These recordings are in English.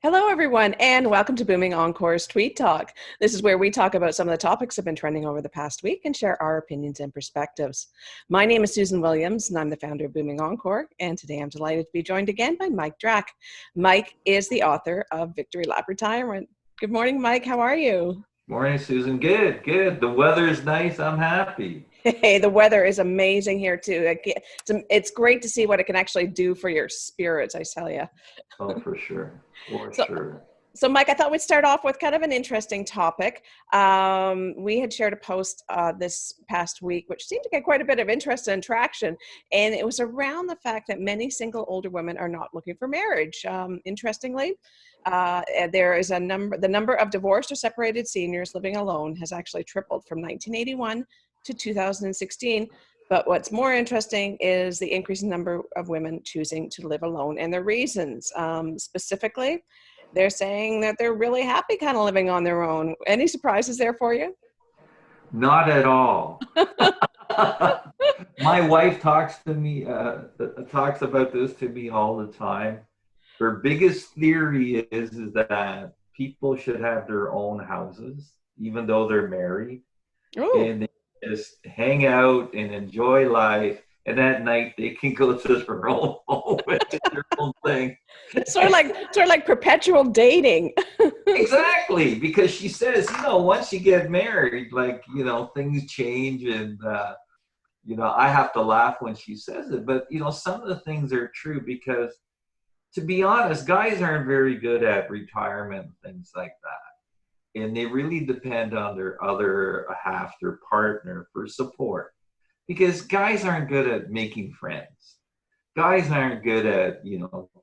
Hello, everyone, and welcome to Booming Encore's Tweet Talk. This is where we talk about some of the topics that have been trending over the past week and share our opinions and perspectives. My name is Susan Williams, and I'm the founder of Booming Encore, and today I'm delighted to be joined again by Mike Drak. Mike is the author of Victory Lap Retirement. Good morning, Mike. How are you? Morning, Susan. Good, good. The weather's nice. I'm happy. Hey, the weather is amazing here, too. It's great to see what it can actually do for your spirits, I tell you. Oh, for sure. For So, sure. So, Mike, I thought we'd start off with kind of an interesting topic. We had shared a post this past week, which seemed to get quite a bit of interest and traction, and it was around the fact that many single older women are not looking for marriage. Interestingly, there is the number of divorced or separated seniors living alone has actually tripled from 1981 to 2016. But what's more interesting is the increasing number of women choosing to live alone and their reasons. Specifically, they're saying that they're really happy kind of living on their own. Any surprises there for you? Not at all. My wife talks about this to me all the time. Her biggest theory is that people should have their own houses, even though they're married. Ooh. And they just hang out and enjoy life. And at night they can go to their own home and do their own thing. Sort of like perpetual dating. Exactly, because she says, once you get married, things change, and I have to laugh when she says it. But some of the things are true because, to be honest, guys aren't very good at retirement and things like that, and they really depend on their other half, their partner, for support. Because guys aren't good at making friends. Guys aren't good at,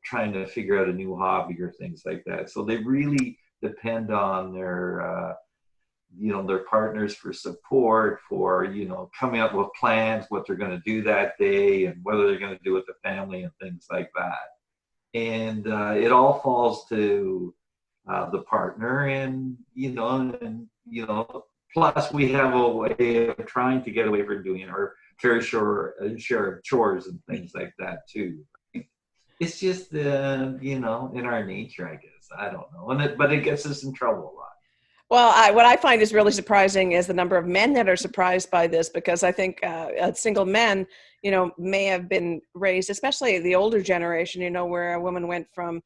trying to figure out a new hobby or things like that. So they really depend on their partners for support, for, coming up with plans, what they're going to do that day and whether they're going to do with the family and things like that. And it all falls to the partner, and, plus, we have a way of trying to get away from doing our fair share of chores and things like that too. It's just, in our nature, I guess. I don't know, but it gets us in trouble a lot. Well, what I find is really surprising is the number of men that are surprised by this, because I think single men, may have been raised, especially the older generation, where a woman went from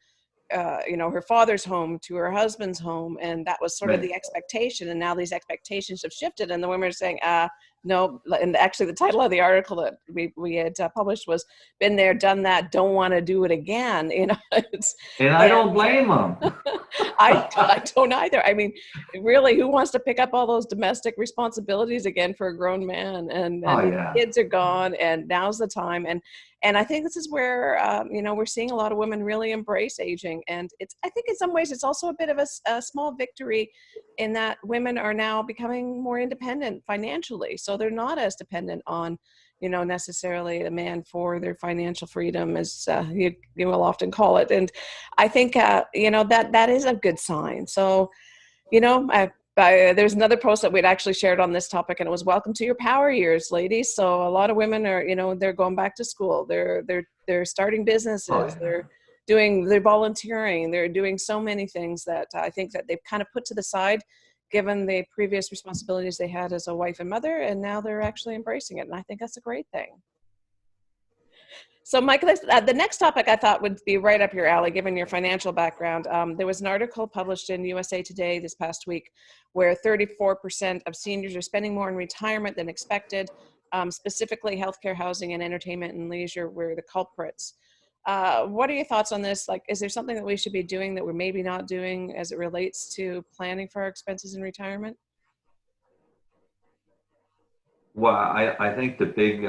her father's home to her husband's home, and that was sort of Right. the expectation. And now these expectations have shifted, and the women are saying, no. And actually, the title of the article that we had published was "Been there, done that, don't want to do it again." And I don't blame them. I don't either. I mean, really, who wants to pick up all those domestic responsibilities again for a grown man? And Oh, yeah. kids are gone, and now's the time. And I think this is where, we're seeing a lot of women really embrace aging. And I think in some ways, it's also a bit of a small victory in that women are now becoming more independent financially. So they're not as dependent on, necessarily a man for their financial freedom, as you will often call it. And I think, that is a good sign. So, there's another post that we'd actually shared on this topic, and it was "Welcome to your power years, ladies." So a lot of women are, they're going back to school. They're starting businesses. Oh, yeah. They're volunteering. They're doing so many things that I think that they've kind of put to the side, given the previous responsibilities they had as a wife and mother, and now they're actually embracing it. And I think that's a great thing. So, Mike, the next topic I thought would be right up your alley, given your financial background. There was an article published in USA Today this past week where 34% of seniors are spending more in retirement than expected. Specifically, healthcare, housing, and entertainment and leisure were the culprits. What are your thoughts on this? Like, is there something that we should be doing that we're maybe not doing as it relates to planning for our expenses in retirement? Well, I think the big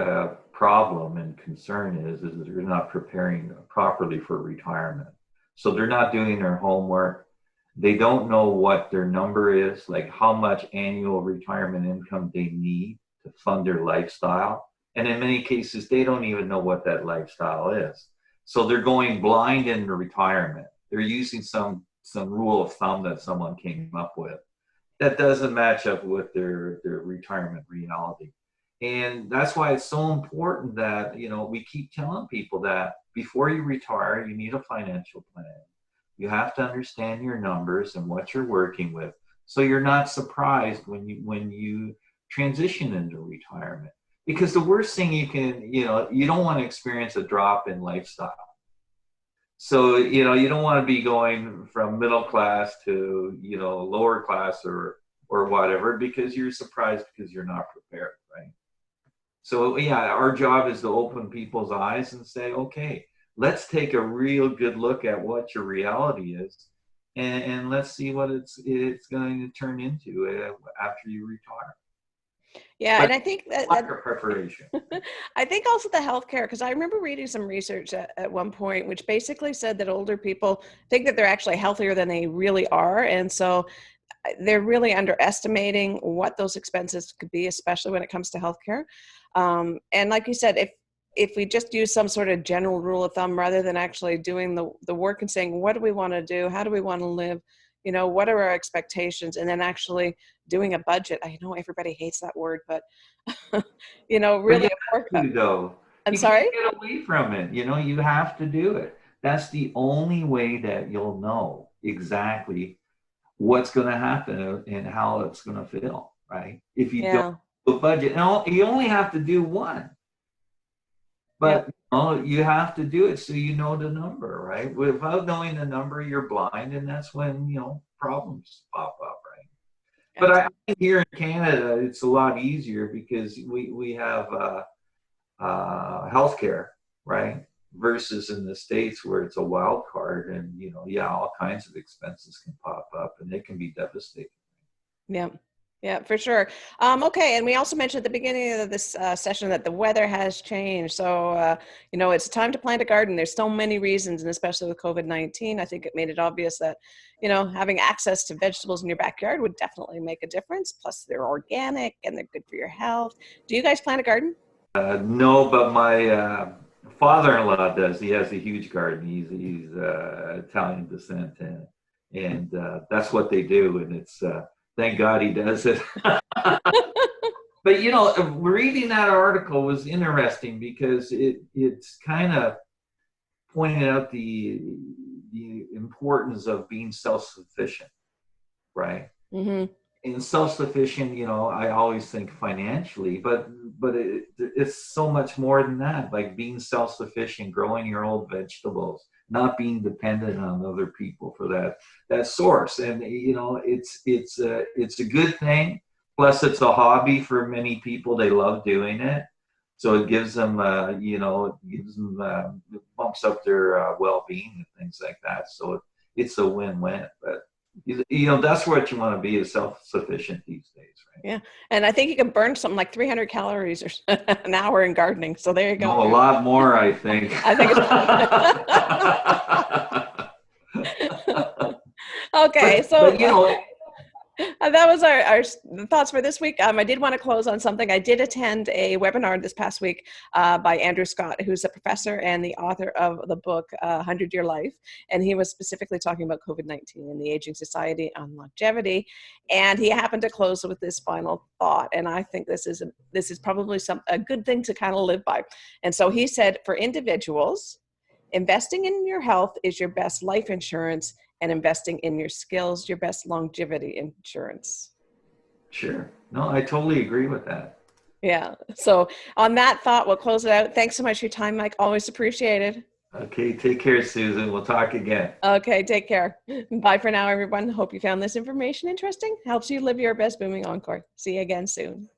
problem and concern is that they're not preparing properly for retirement. So they're not doing their homework. They don't know what their number is, like how much annual retirement income they need to fund their lifestyle. And in many cases, they don't even know what that lifestyle is. So they're going blind into retirement. They're using some rule of thumb that someone came up with that doesn't match up with their retirement reality. And that's why it's so important that, we keep telling people that before you retire, you need a financial plan. You have to understand your numbers and what you're working with, so you're not surprised when you transition into retirement. Because the worst thing you don't want to experience a drop in lifestyle. So, you don't want to be going from middle class to, lower class or whatever, because you're surprised because you're not prepared, right? So, yeah, our job is to open people's eyes and say, okay, let's take a real good look at what your reality is, and let's see what it's going to turn into after you retire. Yeah, But and I think that lack of preparation. I think also the healthcare, because I remember reading some research at one point, which basically said that older people think that they're actually healthier than they really are. And so they're really underestimating what those expenses could be, especially when it comes to healthcare. And like you said, if we just use some sort of general rule of thumb rather than actually doing the work and saying, what do we want to do? How do we want to live? What are our expectations? And then actually doing a budget. I know everybody hates that word, but But really though. I'm You sorry? can't get away from it. You have to do it. That's the only way that you'll know exactly what's going to happen and how it's going to feel, right? If you don't Yeah. do a budget, and you only have to do one, Yep. but you have to do it so you know the number, right? Without knowing the number, you're blind, and that's when problems pop up, right? But I think here in Canada, it's a lot easier because we have healthcare, right? Versus in the States where it's a wild card, and all kinds of expenses can pop up, and they can be devastating. Yeah. Yeah, for sure. Okay, and we also mentioned at the beginning of this session that the weather has changed. So, it's time to plant a garden. There's so many reasons, and especially with COVID-19, I think it made it obvious that, having access to vegetables in your backyard would definitely make a difference. Plus, they're organic and they're good for your health. Do you guys plant a garden? No, but my father-in-law does. He has a huge garden. He's Italian descent, and that's what they do. And it's thank God he does it. But reading that article was interesting because it's kind of pointed out the importance of being self-sufficient, right? Mm-hmm. And self-sufficient, I always think financially, but it's so much more than that. Like being self-sufficient, growing your own vegetables, not being dependent on other people for that source. And it's a good thing. Plus, it's a hobby for many people. They love doing it, so it gives them it bumps up their well-being and things like that. So it's a win-win. But that's what you want to be, is self-sufficient these days, right? Yeah, and I think you can burn something like 300 calories or an hour in gardening. So there you go. No, a lot more, I think. I think it's okay. But that was our thoughts for this week. I did want to close on something. I did attend a webinar this past week by Andrew Scott, who's a professor and the author of the book 100-Year Life. And he was specifically talking about COVID-19 and the aging society on longevity. And he happened to close with this final thought. And I think this is probably a good thing to kind of live by. And so he said, for individuals, investing in your health is your best life insurance, and investing in your skills, your best longevity insurance. Sure. No, I totally agree with that. Yeah. So on that thought, we'll close it out. Thanks so much for your time, Mike. Always appreciated. Okay. Take care, Susan. We'll talk again. Okay. Take care. Bye for now, everyone. Hope you found this information interesting. Helps you live your best booming Encore. See you again soon.